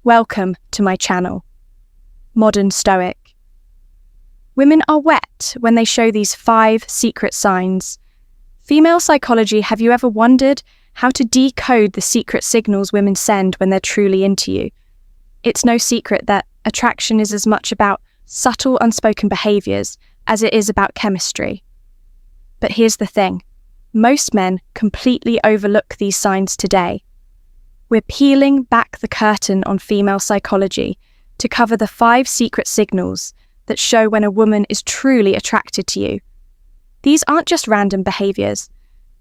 Welcome to my channel, Modern Stoic. Women are wet when they show these 5 secret signs. Female psychology, have you ever wondered how to decode the secret signals women send when they're truly into you? It's no secret that attraction is as much about subtle unspoken behaviors as it is about chemistry. But here's the thing, most men completely overlook these signs today. We're peeling back the curtain on female psychology to cover the 5 secret signals that show when a woman is truly attracted to you. These aren't just random behaviors.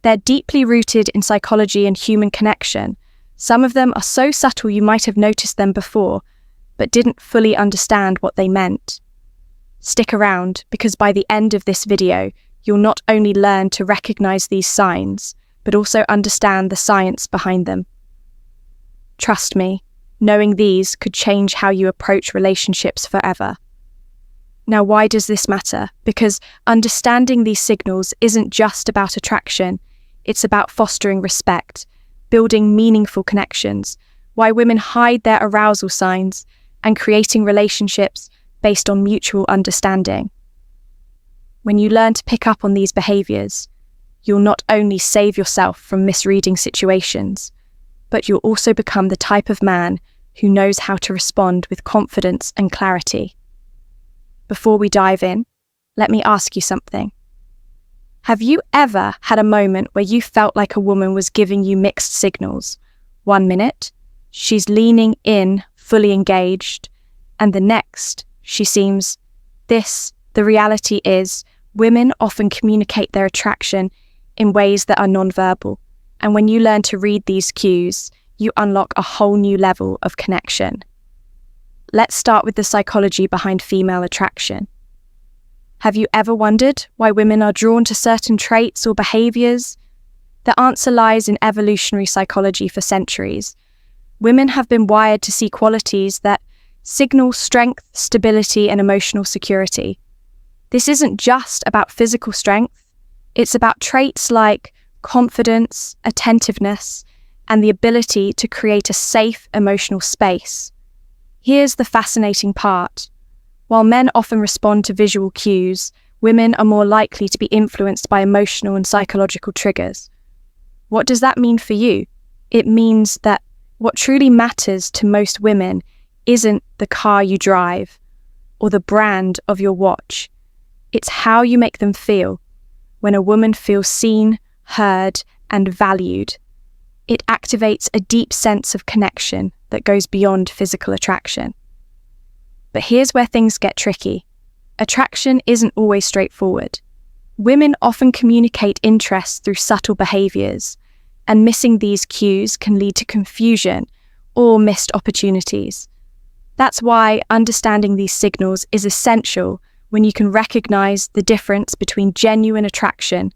They're deeply rooted in psychology and human connection. Some of them are so subtle you might have noticed them before, but didn't fully understand what they meant. Stick around, because by the end of this video, you'll not only learn to recognize these signs, but also understand the science behind them. Trust me, knowing these could change how you approach relationships forever. Now, why does this matter? Because understanding these signals isn't just about attraction, it's about fostering respect, building meaningful connections, why women hide their arousal signs, and creating relationships based on mutual understanding. When you learn to pick up on these behaviors, you'll not only save yourself from misreading situations, but you'll also become the type of man who knows how to respond with confidence and clarity. Before we dive in, let me ask you something. Have you ever had a moment where you felt like a woman was giving you mixed signals? 1 minute, she's leaning in, fully engaged, and the next, she seems this. The reality is, women often communicate their attraction in ways that are nonverbal. And when you learn to read these cues, you unlock a whole new level of connection. Let's start with the psychology behind female attraction. Have you ever wondered why women are drawn to certain traits or behaviors? The answer lies in evolutionary psychology for centuries. Women have been wired to see qualities that signal strength, stability, and emotional security. This isn't just about physical strength, it's about traits like confidence, attentiveness, and the ability to create a safe emotional space. Here's the fascinating part. While men often respond to visual cues, women are more likely to be influenced by emotional and psychological triggers. What does that mean for you? It means that what truly matters to most women isn't the car you drive or the brand of your watch. It's how you make them feel. When a woman feels seen, heard, and valued, it activates a deep sense of connection that goes beyond physical attraction. But here's where things get tricky. Attraction isn't always straightforward. Women often communicate interest through subtle behaviors, and missing these cues can lead to confusion or missed opportunities. That's why understanding these signals is essential when you can recognize the difference between genuine attraction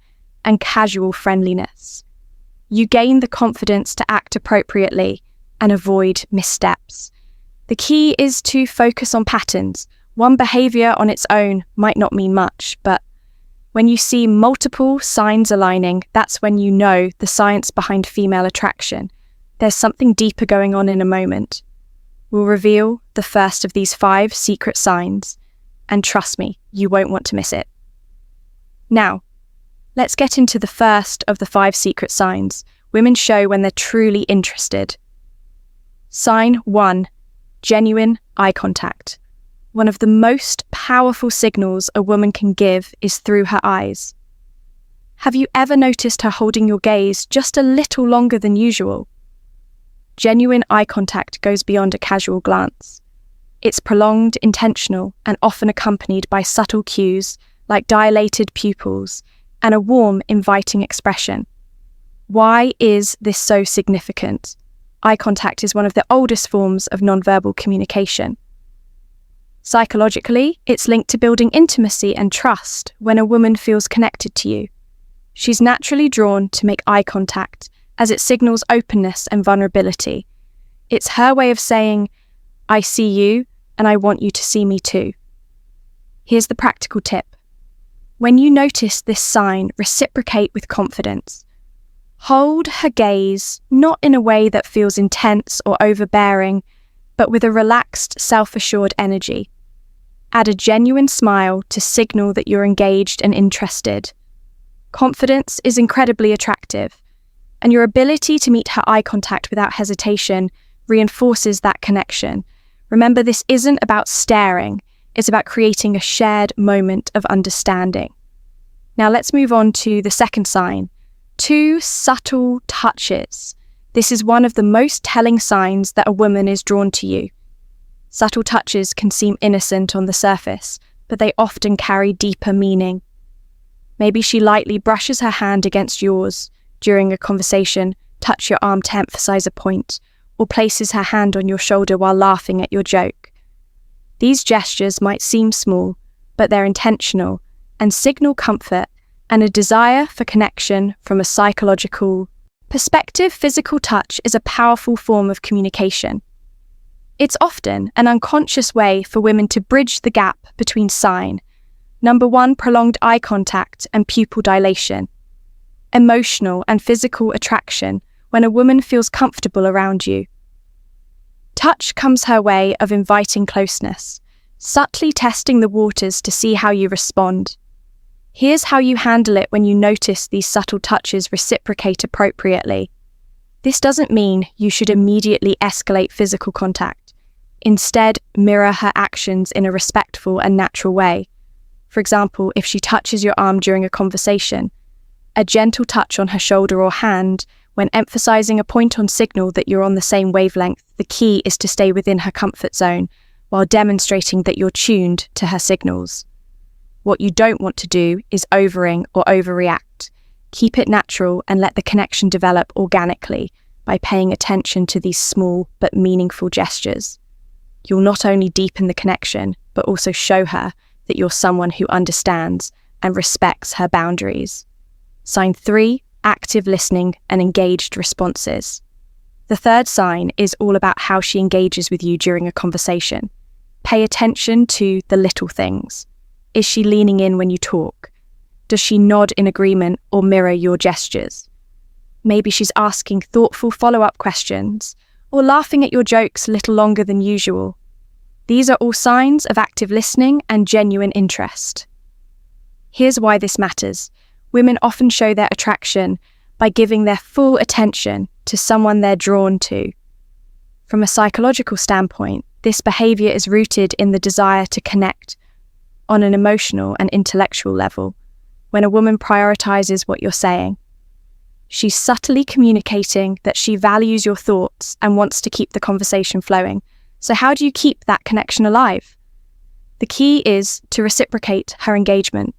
and casual friendliness. You gain the confidence to act appropriately and avoid missteps. The key is to focus on patterns. One behavior on its own might not mean much, but when you see multiple signs aligning, that's when you know the science behind female attraction. There's something deeper going on in a moment. We'll reveal the first of these 5 secret signs, and trust me, you won't want to miss it. Now, let's get into the first of the 5 secret signs women show when they're truly interested. Sign 1, genuine eye contact. One of the most powerful signals a woman can give is through her eyes. Have you ever noticed her holding your gaze just a little longer than usual? Genuine eye contact goes beyond a casual glance. It's prolonged, intentional, and often accompanied by subtle cues like dilated pupils and a warm, inviting expression. Why is this so significant? Eye contact is one of the oldest forms of nonverbal communication. Psychologically, it's linked to building intimacy and trust when a woman feels connected to you. She's naturally drawn to make eye contact as it signals openness and vulnerability. It's her way of saying, I see you and I want you to see me too. Here's the practical tip. When you notice this sign, reciprocate with confidence. Hold her gaze, not in a way that feels intense or overbearing, but with a relaxed, self-assured energy. Add a genuine smile to signal that you're engaged and interested. Confidence is incredibly attractive, and your ability to meet her eye contact without hesitation reinforces that connection. Remember, this isn't about staring, it's about creating a shared moment of understanding. Now let's move on to the second sign, 2 subtle touches. This is one of the most telling signs that a woman is drawn to you. Subtle touches can seem innocent on the surface, but they often carry deeper meaning. Maybe she lightly brushes her hand against yours during a conversation, touch your arm to emphasize a point, or places her hand on your shoulder while laughing at your joke. These gestures might seem small, but they're intentional and signal comfort and a desire for connection from a psychological perspective. Physical touch is a powerful form of communication. It's often an unconscious way for women to bridge the gap between sign, number 1, prolonged eye contact and pupil dilation, emotional and physical attraction when a woman feels comfortable around you. Touch comes her way of inviting closeness, subtly testing the waters to see how you respond. Here's how you handle it when you notice these subtle touches reciprocate appropriately. This doesn't mean you should immediately escalate physical contact. Instead, mirror her actions in a respectful and natural way. For example, if she touches your arm during a conversation, a gentle touch on her shoulder or hand when emphasizing a point on signal that you're on the same wavelength. The key is to stay within her comfort zone while demonstrating that you're tuned to her signals. What you don't want to do is overing or overreact. Keep it natural and let the connection develop organically by paying attention to these small but meaningful gestures. You'll not only deepen the connection, but also show her that you're someone who understands and respects her boundaries. Sign 3, active listening and engaged responses. The third sign is all about how she engages with you during a conversation. Pay attention to the little things. Is she leaning in when you talk? Does she nod in agreement or mirror your gestures? Maybe she's asking thoughtful follow-up questions or laughing at your jokes a little longer than usual. These are all signs of active listening and genuine interest. Here's why this matters. Women often show their attraction by giving their full attention to someone they're drawn to. From a psychological standpoint, this behavior is rooted in the desire to connect on an emotional and intellectual level. When a woman prioritizes what you're saying, she's subtly communicating that she values your thoughts and wants to keep the conversation flowing. So how do you keep that connection alive? The key is to reciprocate her engagement.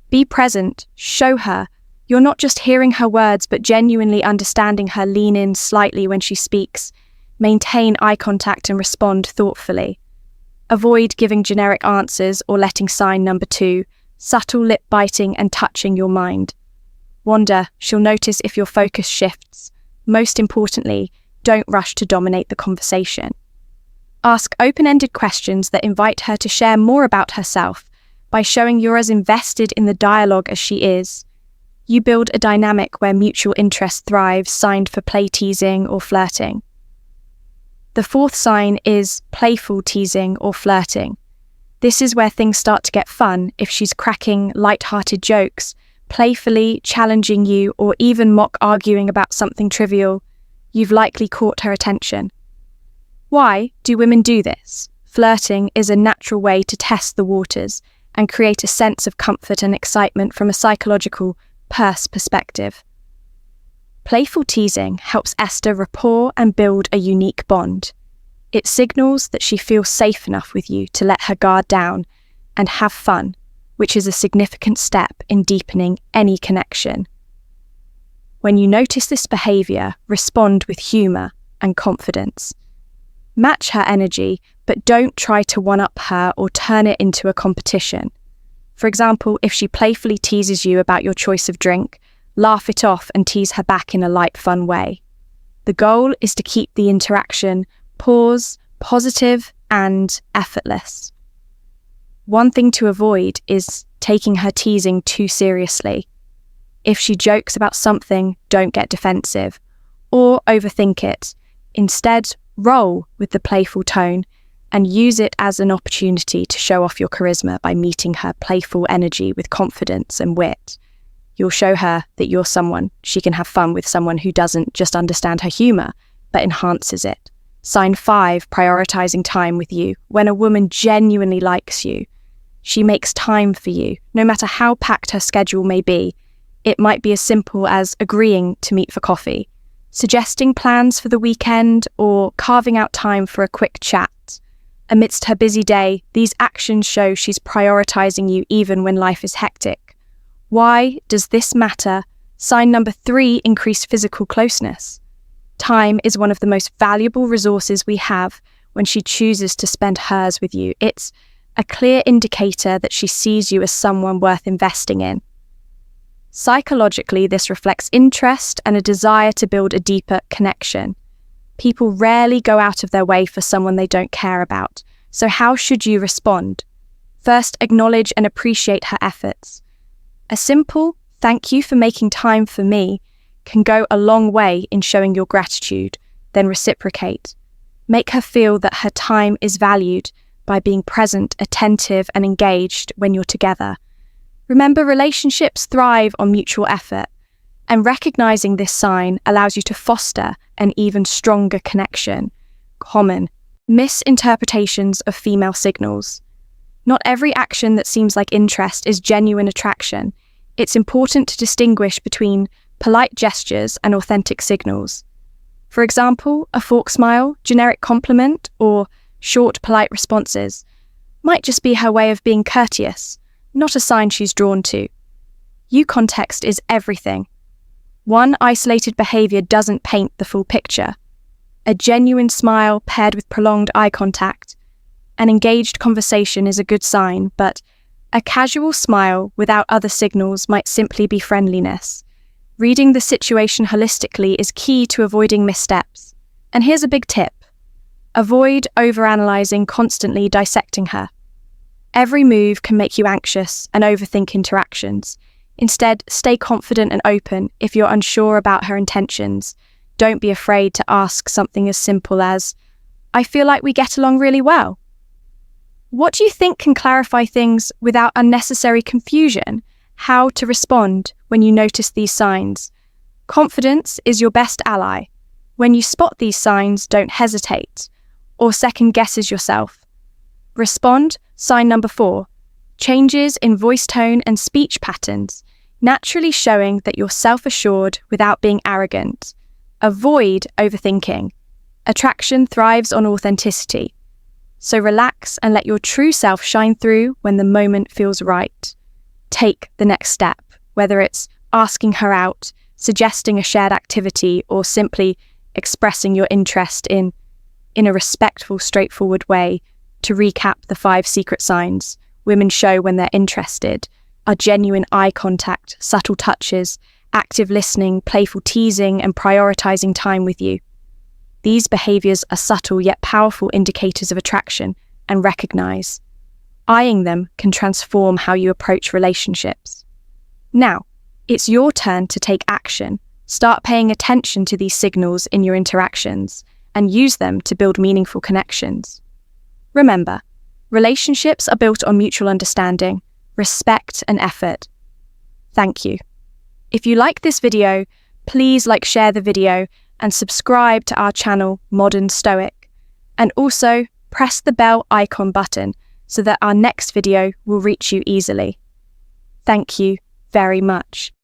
Be present, show her. You're not just hearing her words, but genuinely understanding her. Lean in slightly when she speaks. Maintain eye contact and respond thoughtfully. Avoid giving generic answers or letting sign number 2, subtle lip biting and touching your mind. Wonder, she'll notice if your focus shifts. Most importantly, don't rush to dominate the conversation. Ask open-ended questions that invite her to share more about herself by showing you're as invested in the dialogue as she is. You build a dynamic where mutual interest thrives, signed for play teasing or flirting. The fourth sign is playful teasing or flirting. This is where things start to get fun if she's cracking light-hearted jokes, playfully challenging you, or even mock arguing about something trivial. You've likely caught her attention. Why do women do this? Flirting is a natural way to test the waters and create a sense of comfort and excitement from a psychological perspective. Playful teasing helps Esther rapport and build a unique bond. It signals that she feels safe enough with you to let her guard down and have fun, which is a significant step in deepening any connection. When you notice this behavior, respond with humor and confidence. Match her energy, but don't try to one-up her or turn it into a competition. For example, if she playfully teases you about your choice of drink, laugh it off and tease her back in a light, fun way. The goal is to keep the interaction positive and effortless. One thing to avoid is taking her teasing too seriously. If she jokes about something, don't get defensive or overthink it. Instead, Roll with the playful tone and use it as an opportunity to show off your charisma by meeting her playful energy with confidence and wit. You'll show her that you're someone she can have fun with, someone who doesn't just understand her humor, but enhances it. Sign 5, prioritizing time with you. When a woman genuinely likes you, she makes time for you, no matter how packed her schedule may be. It might be as simple as agreeing to meet for coffee, suggesting plans for the weekend, or carving out time for a quick chat. Amidst her busy day, these actions show she's prioritizing you even when life is hectic. Why does this matter? Sign number 3, increase physical closeness. Time is one of the most valuable resources we have when she chooses to spend hers with you. It's a clear indicator that she sees you as someone worth investing in. Psychologically, this reflects interest and a desire to build a deeper connection. People rarely go out of their way for someone they don't care about. So how should you respond? First, acknowledge and appreciate her efforts. A simple "thank you for making time for me" can go a long way in showing your gratitude. Then reciprocate. Make her feel that her time is valued by being present, attentive, and engaged when you're together. Remember, relationships thrive on mutual effort, and recognizing this sign allows you to foster an even stronger connection. Common misinterpretations of female signals. Not every action that seems like interest is genuine attraction. It's important to distinguish between polite gestures and authentic signals. For example, a fork smile, generic compliment, or short, polite responses might just be her way of being courteous, not a sign she's drawn to. Context is everything. One isolated behavior doesn't paint the full picture. A genuine smile paired with prolonged eye contact, an engaged conversation is a good sign, but a casual smile without other signals might simply be friendliness. Reading the situation holistically is key to avoiding missteps. And here's a big tip. Avoid overanalyzing, constantly dissecting her. Every move can make you anxious and overthink interactions. Instead, stay confident and open. If you're unsure about her intentions, don't be afraid to ask something as simple as, "I feel like we get along really well." What do you think can clarify things without unnecessary confusion? How to respond when you notice these signs? Confidence is your best ally. When you spot these signs, don't hesitate or second guesses yourself. Respond. Sign number 4. Changes in voice tone and speech patterns, naturally showing that you're self-assured without being arrogant. Avoid overthinking. Attraction thrives on authenticity. So relax and let your true self shine through when the moment feels right. Take the next step, whether it's asking her out, suggesting a shared activity, or simply expressing your interest in a respectful, straightforward way. To recap the 5 secret signs women show when they're interested are genuine eye contact, subtle touches, active listening, playful teasing, and prioritizing time with you. These behaviors are subtle yet powerful indicators of attraction, and recognize. Eyeing them can transform how you approach relationships. Now, it's your turn to take action. Start paying attention to these signals in your interactions and use them to build meaningful connections. Remember, relationships are built on mutual understanding, respect, and effort. Thank you. If you like this video, please share the video, and subscribe to our channel, Modern Stoic. And also, press the bell icon button so that our next video will reach you easily. Thank you very much.